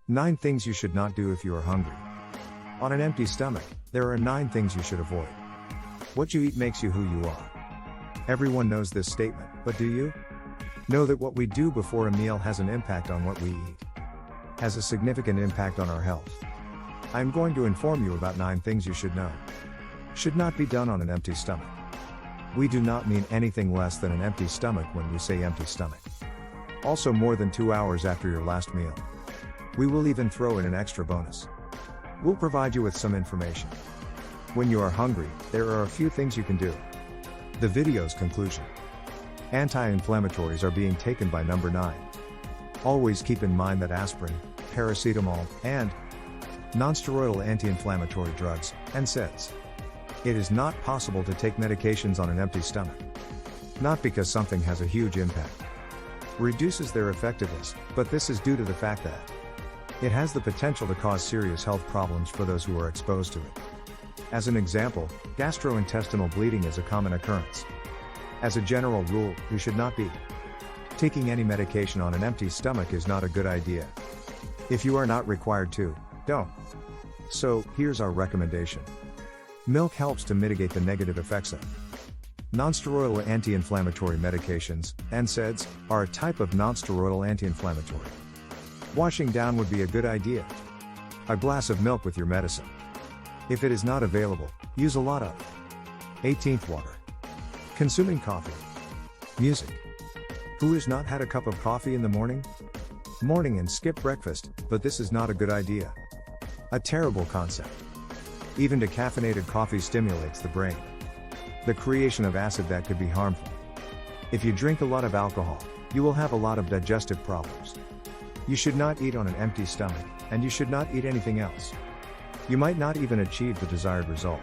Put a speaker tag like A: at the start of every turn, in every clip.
A: 9 things you should not do if you are hungry. On an empty stomach, there are 9 things you should avoid. What you eat makes you who you are. Everyone knows this statement, but do you? Know that what we do before a meal has an impact on what we eat. Has a significant impact on our health. I am going to inform you about 9 things you should know. Should not be done on an empty stomach. We do not mean anything less than an empty stomach when we say empty stomach. Also more than 2 hours after your last meal. We will even throw in an extra bonus. We'll provide you with some information. When you are hungry, there are a few things you can do. The video's conclusion. Anti-inflammatories are being taken by number 9. Always keep in mind that aspirin, paracetamol, and non-steroidal anti-inflammatory drugs, NSAIDs. It is not possible to take medications on an empty stomach. Not because something has a huge impact. Reduces their effectiveness, but this is due to the fact that it has the potential to cause serious health problems for those who are exposed to it. As an example, gastrointestinal bleeding is a common occurrence. As a general rule, you should not be taking any medication on an empty stomach is not a good idea. If you are not required to, don't. So, here's our recommendation. Milk helps to mitigate the negative effects of non-steroidal anti-inflammatory medications, NSAIDs, are a type of non-steroidal anti-inflammatory. Washing down would be a good idea. A glass of milk with your medicine. If it is not available, use a lot of 18th water. Consuming coffee. Music. Who has not had a cup of coffee in the morning? Morning and skip breakfast, but this is not a good idea. A terrible concept. Even decaffeinated coffee stimulates the brain. The creation of acid that could be harmful. If you drink a lot of alcohol, you will have a lot of digestive problems. You should not eat on an empty stomach, and you should not eat anything else. You might not even achieve the desired result.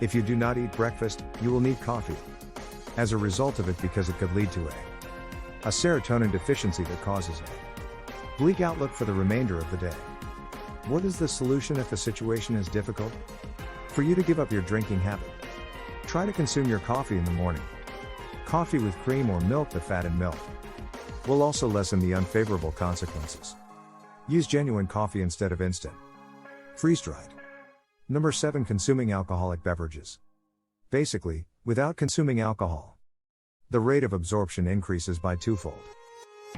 A: If you do not eat breakfast, you will need coffee. As a result of it, because it could lead to a serotonin deficiency that causes a bleak outlook for the remainder of the day. What is the solution if the situation is difficult? For you to give up your drinking habit. Try to consume your coffee in the morning. Coffee with cream or milk, the fat in milk, will also lessen the unfavorable consequences. Use genuine coffee instead of instant. Freeze-dried. Number 7. Consuming alcoholic beverages. Basically, without consuming alcohol, the rate of absorption increases by twofold.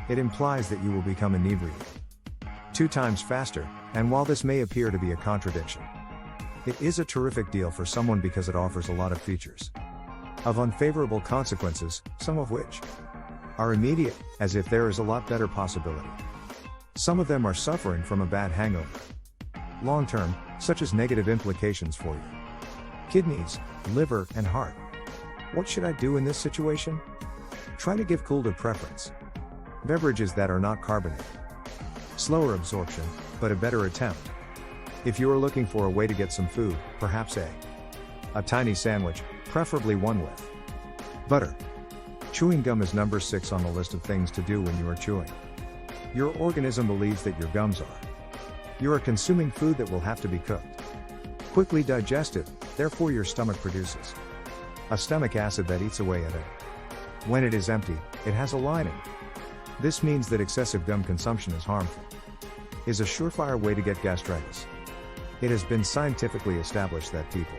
A: It implies that you will become inebriated 2 times faster, and while this may appear to be a contradiction, it is a terrific deal for someone because it offers a lot of features of unfavorable consequences, some of which are immediate, as if there is a lot better possibility. Some of them are suffering from a bad hangover. Long-term, such as negative implications for you. Kidneys, liver, and heart. What should I do in this situation? Try to give cooled preference. Beverages that are not carbonated. Slower absorption, but a better attempt. If you are looking for a way to get some food, perhaps a tiny sandwich, preferably one with butter. Chewing gum is number 6 on the list of things to do when you are chewing. Your organism believes that your gums are. You are consuming food that will have to be cooked. Quickly digested, therefore your stomach produces a stomach acid that eats away at it. When it is empty, it has a lining. This means that excessive gum consumption is harmful. Is a surefire way to get gastritis. It has been scientifically established that people,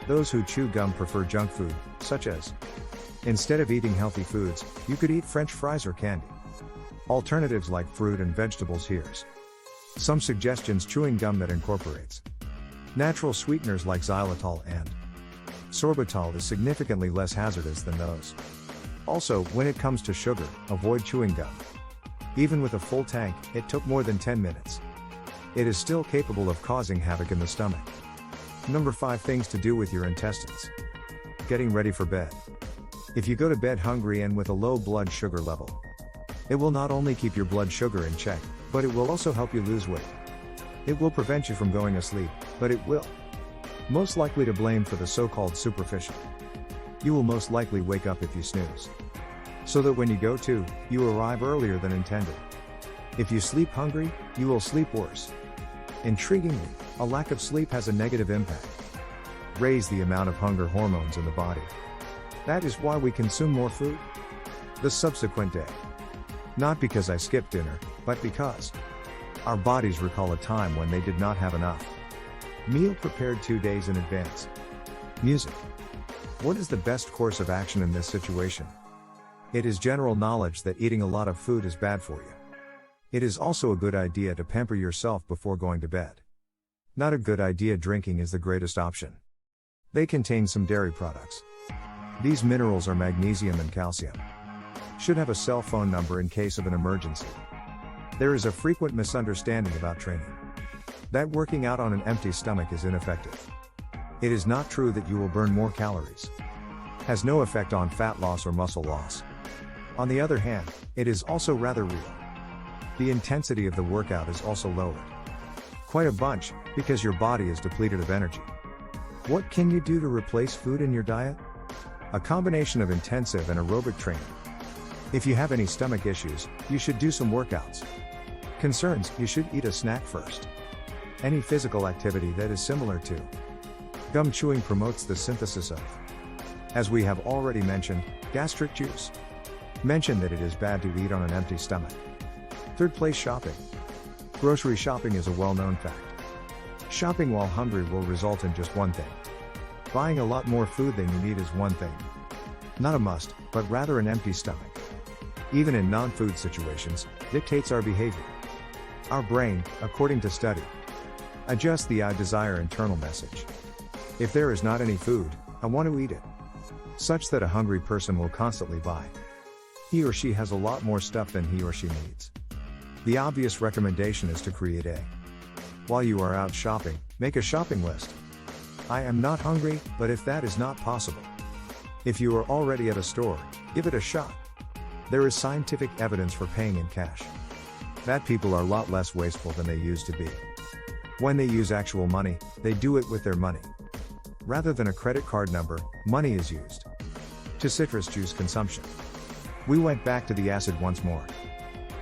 A: those who chew gum, prefer junk food, such as, instead of eating healthy foods, you could eat French fries or candy. Alternatives like fruit and vegetables. Here's some suggestions: chewing gum that incorporates natural sweeteners like xylitol and sorbitol is significantly less hazardous than those. Also, when it comes to sugar, avoid chewing gum. Even with a full tank, it took more than 10 minutes. It is still capable of causing havoc in the stomach. Number 5. Things to do with your intestines. Getting ready for bed. If you go to bed hungry and with a low blood sugar level, it will not only keep your blood sugar in check, but it will also help you lose weight. It will prevent you from going asleep, but it will most likely to blame for the so-called superficial. You will most likely wake up if you snooze. So that when you go to, you arrive earlier than intended. If you sleep hungry, you will sleep worse. Intriguingly, a lack of sleep has a negative impact. Raise the amount of hunger hormones in the body. That is why we consume more food the subsequent day. Not because I skipped dinner, but because Our bodies recall a time when they did not have enough. Meal prepared 2 days in advance. Music. What is the best course of action in this situation? It is general knowledge that eating a lot of food is bad for you. It is also a good idea to pamper yourself before going to bed. Not a good idea. Drinking is the greatest option. They contain some dairy products. These minerals are magnesium and calcium. Should have a cell phone number in case of an emergency. There is a frequent misunderstanding about training. That working out on an empty stomach is ineffective. It is not true that you will burn more calories. Has no effect on fat loss or muscle loss. On the other hand, it is also rather real. The intensity of the workout is also lowered. Quite a bunch, because your body is depleted of energy. What can you do to replace food in your diet? A combination of intensive and aerobic training. If you have any stomach issues, you should do some workouts. Concerns, you should eat a snack first. Any physical activity that is similar to gum chewing promotes the synthesis of, as we have already mentioned, gastric juice. Mention that it is bad to eat on an empty stomach. Third place, shopping. Grocery shopping is a well-known fact. Shopping while hungry will result in just one thing. Buying a lot more food than you need is one thing. Not a must, but rather an empty stomach. Even in non-food situations, dictates our behavior. Our brain, according to study, adjusts the I desire internal message. If there is not any food, I want to eat it. Such that a hungry person will constantly buy. He or she has a lot more stuff than he or she needs. The obvious recommendation is to create a. While you are out shopping, make a shopping list. I am not hungry, but if that is not possible. If you are already at a store, give it a shot. There is scientific evidence for paying in cash. That people are a lot less wasteful than they used to be. When they use actual money, they do it with their money. Rather than a credit card number, money is used. To citrus juice consumption. We went back to the acid once more.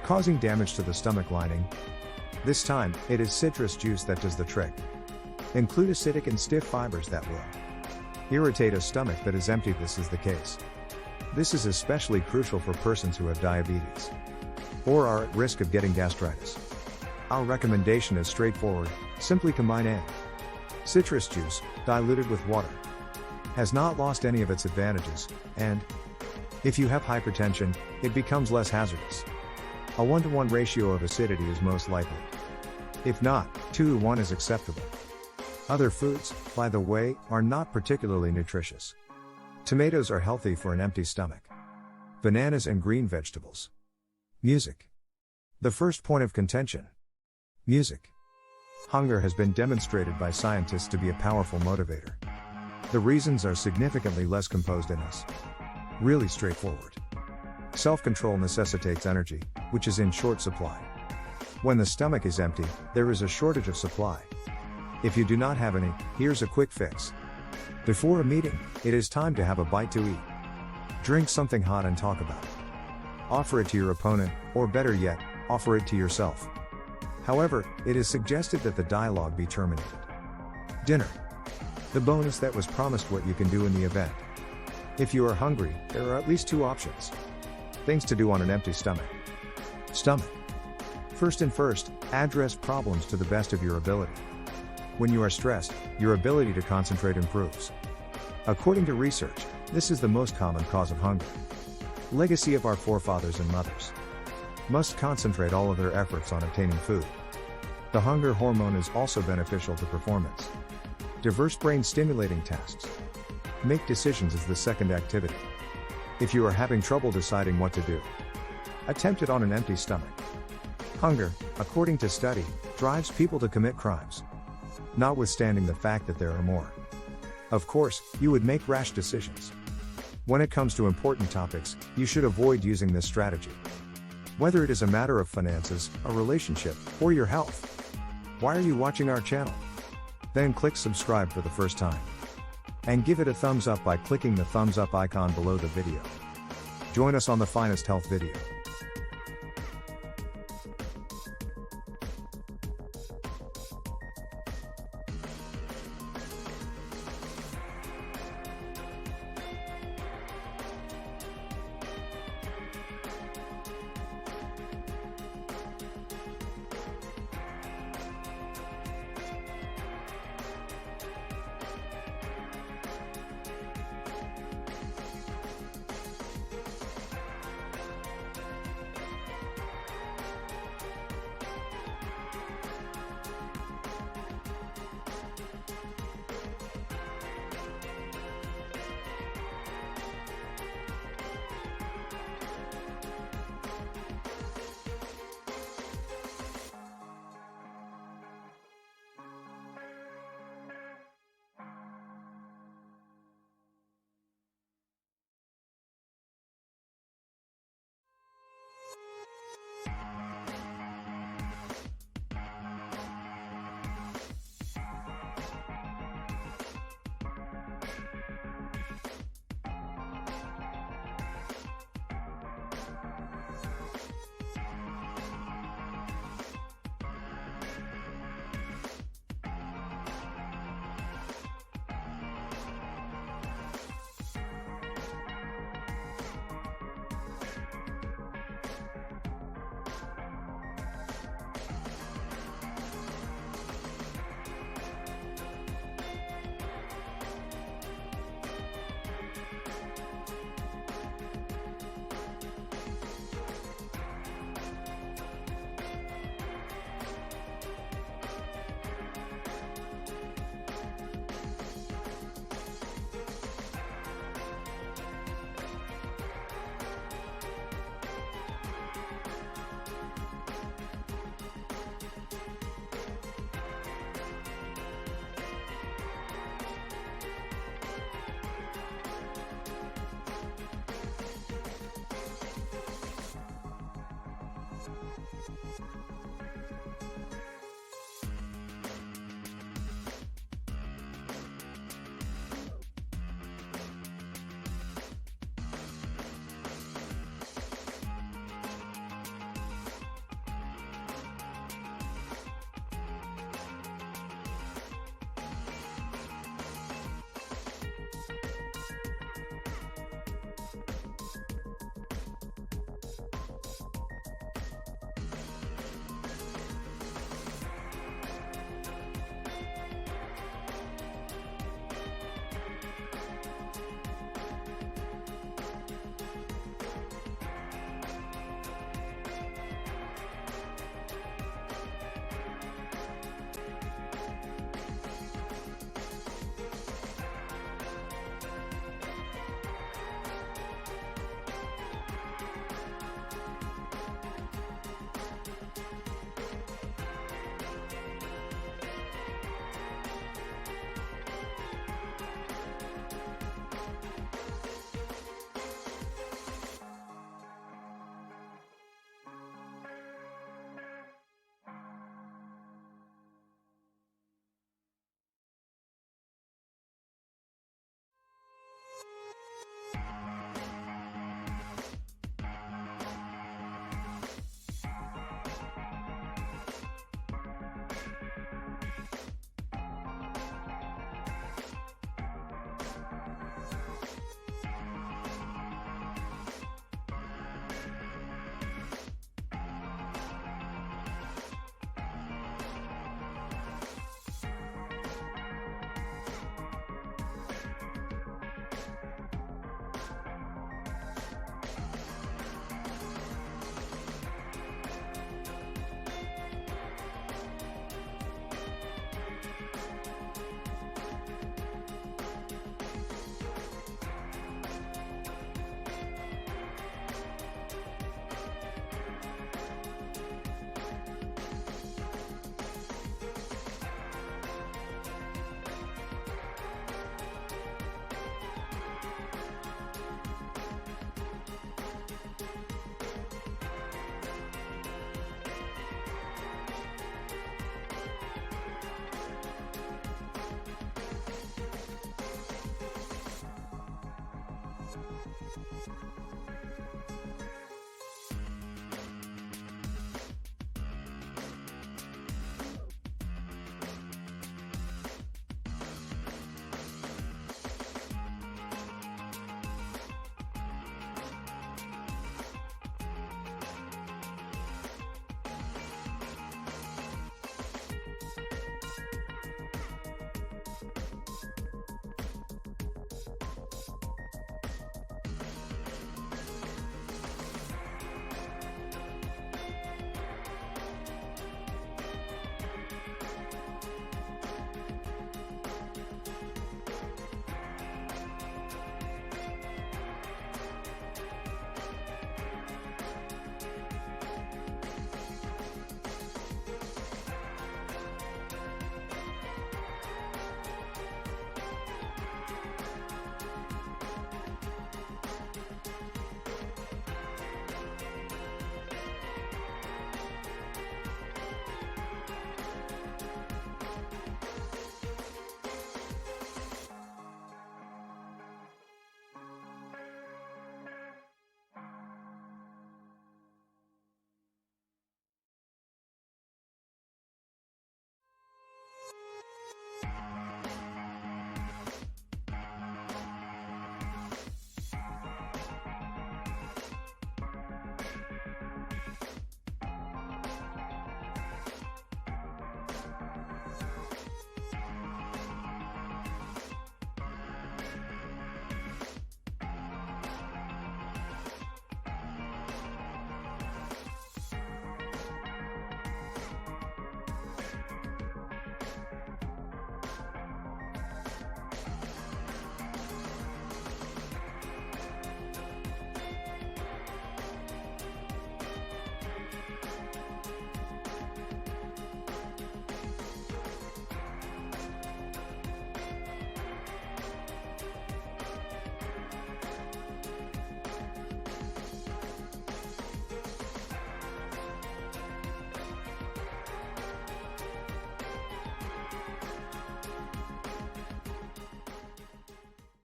A: Causing damage to the stomach lining. This time, it is citrus juice that does the trick. Include acidic and stiff fibers that will irritate a stomach that is empty. This is the case. This is especially crucial for persons who have diabetes or are at risk of getting gastritis. Our recommendation is straightforward, simply combine a citrus juice, diluted with water. Has not lost any of its advantages, and if you have hypertension, it becomes less hazardous. A 1-to-1 ratio of acidity is most likely. If not, 2-to-1 is acceptable. Other foods, by the way, are not particularly nutritious. Tomatoes are healthy for an empty stomach. Bananas and green vegetables. Music. The first point of contention. Music. Hunger has been demonstrated by scientists to be a powerful motivator. The reasons are significantly less composed in us. Really straightforward. Self-control necessitates energy, which is in short supply. When the stomach is empty, there is a shortage of supply. If you do not have any, here's a quick fix. Before a meeting, it is time to have a bite to eat. Drink something hot and talk about it. Offer it to your opponent, or better yet, offer it to yourself. However, it is suggested that the dialogue be terminated. Dinner. The bonus that was promised. What you can do in the event. If you are hungry, there are at least 2 options. Things to do on an empty stomach. Stomach. First, address problems to the best of your ability. When you are stressed, your ability to concentrate improves. According to research, this is the most common cause of hunger. Legacy of our forefathers and mothers. Must concentrate all of their efforts on obtaining food. The hunger hormone is also beneficial to performance. Diverse brain stimulating tasks. Make decisions is the second activity. If you are having trouble deciding what to do, attempt it on an empty stomach. Hunger, according to study, drives people to commit crimes. Notwithstanding the fact that there are more. Of course, you would make rash decisions. When it comes to important topics, you should avoid using this strategy. Whether it is a matter of finances, a relationship, or your health. Why are you watching our channel? Then click subscribe for the first time. And give it a thumbs up by clicking the thumbs up icon below the video. Join us on the finest health video.